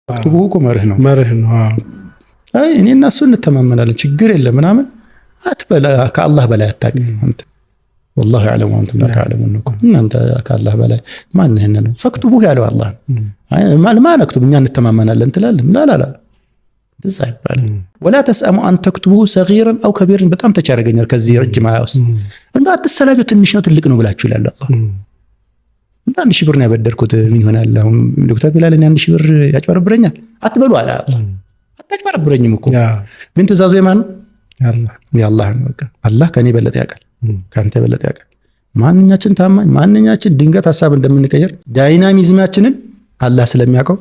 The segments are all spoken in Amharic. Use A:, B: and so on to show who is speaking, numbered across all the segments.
A: ተክቱቡ እኮ መርህ ነው
B: አይ እኔና እሱ እንተማመናለን ችግር የለም ምናምን አትበላ ከአላህ በላይ አታውቅም አንተ والله يعلم وانتم لا تعلمون እናንተ ከአላህ በላይ ማን ይሄን ነው ፈክቱቡ ያለው አላህ ما نكتب እኛ እንተማመናለን ትላለን لا እንደዛ ይባላል ولا تسأموا أن تكتبوه صغيرا أو كبيرا በጣም ተቻረገኛል ከዚህ ረጅም አያውስ እንዴ አትሰላጁ ትንሽ ነው ትልቅ ነው ብላችሁ ይላል አላህ እንዴ 1000 ብር ነው ያበደርኩት ምን ይሆናል አሁን ዶክተር ቢላል እኔ 1000 ብር ያጭበረብረኛል አትበሉ አለ አላህ አታጭበረብረኝም እኮ ግን ትእዛዙ የማን ነው የአላህ ነው በቃ አላህ ከኔ በለጠ ያውቃል ካንተ በለጠ ያውቃል ማንኛችን ታማኝ ማንኛችን ድንገት ሐሳብ እንደምንቀየር ዳይናሚዝማችንን አላህ ስለሚያውቀው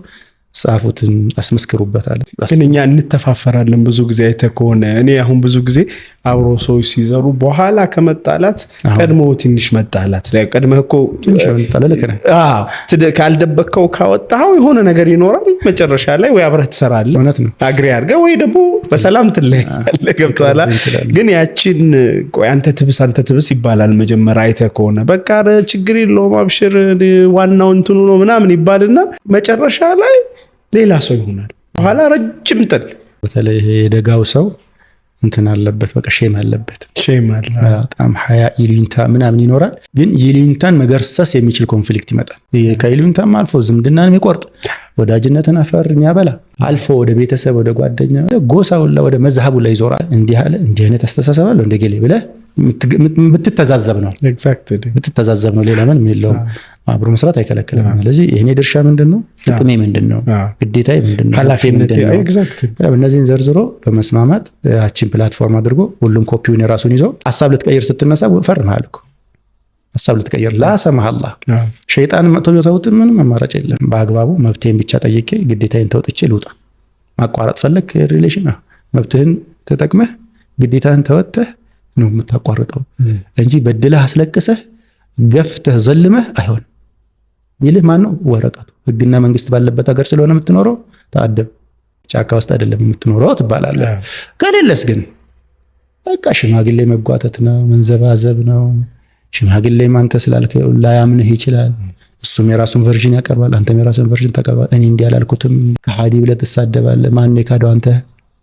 B: ጻፉትን አስመስክሩበታል
A: ግን እኛ እንተፋፈራለን ብዙ ጊዜ አይተከሆነ እኔ አሁን ብዙ ጊዜ አብሮ ሰዎች ሲዘሩ በኋላ ከመጣላት ቀድሞ ትንሽ መጣላት ቀድመህ እኮ
B: ትንሽ መጣላለከና
A: ካልደበከው ካወጣው የሆነ ነገር ይኖራል መጨረሻ ላይ ወይ አብረህ ትሰራለህ
B: እውነት ነው
A: አግሪ አድርገህ ወይ ደግሞ በሰላም ትለያለህ ገብቷላ ግን ያቺን ቆይ አንተ ትብስ ይባላል መጀመሪያ አይተከሆነ በቃ ችግር የለውም አብሽር ዋናው እንትኑ ነው ምናምን ይባልና መጨረሻ ላይ ሌላ ሰው ይሆናል በኋላ ረጅም ጥል
B: በተለይ የደጋው ሰው እንትን አለበት በቃ ሼም አለበት በጣም ሀያ ይሉኝታ ምናምን ይኖራል ግን ይሉኝታን መገርሰስ የሚችል ኮንፍሊክት ይመጣል ከይሉኝታም አልፎ ዝምድናን የሚቆርጥ ወዳጅነትን አፈር የሚያበላ አልፎ ወደ ቤተሰብ ወደ ጓደኛ ወደ ጎሳው ወደ መዝሐቡ ላይ ይዞራል እንዲህ አለ እንዲህ አይነት አስተሳሰብ አለ እንደ ገሌ ብለህ ብትተዛዘብ ነው
A: ኤግዛክትሊ
B: ብትተዛዘብ ነው ሌላ ምንም የለውም አብሮ መስራት አይከለከልም ስለዚህ የኔ ድርሻ ምንድነው ጥቅሜ ምንድነው ግዴታዬ ምንድነው
A: ኃላፊነቴ ኤግዛክትሊ
B: እነዚህን ዘርዝሮ በመስማማት አቺን ፕላትፎርም አድርጎ ሁሉም ኮፒውን የራሱን ይዞ ሐሳብ ልትቀይር ስትነሳ ፈርማል እኮ ሐሳብ ልትቀይር ላሰማህ አላህ ሸይጣን መጥቶ ቢተውት ምንም አማራጭ የለም በአግባቡ መብቴን ብቻ ጠይቄ ግዴታዬን ተወጥቼ ልውጣ ማቋረጥ ፈለክ ሪሌሽን መብትህን ተጠቅመህ ግዴታህን ተወጥተህ ነው የምታቋርጠው እንጂ በድለህ አስለቅሰህ ገፍተህ ዘልመህ አይሆን ይልህ ማን ነው ወረቀቱ ህግና መንግስት ባለበት ሀገር ስለሆነ የምትኖረው ተአደብ ጫካ ውስጥ አይደለም የምትኖረው ትባላለህ ከሌለስ ግን በቃ ሽማግሌ መጓተት ነው መንዘባዘብ ነው ሽማግሌ ማንተ ስላልከው ላያምንህ ይችላል እሱም የራሱን ቨርዥን ያቀርባል አንተም የራስህን ቨርዥን ታቀርባለህ እኔ እንዲህ ያላልኩትም ከሃዲ ብለህ ትሳደባለህ ማን የካደው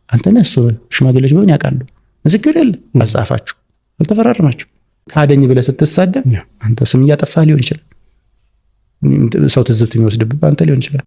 B: አንተ ነህ እሱ ሽማግሌዎች በምን ያውቃሉ ምስክር የለ አልጻፋችሁ አልተፈራረማችሁ ካደኝ ብለህ ስትሳደብ አንተ ስም እያጠፋህ ሊሆን ይችላል ሰው ትዝብት የሚወስድብህ አንተ ሊሆን ይችላል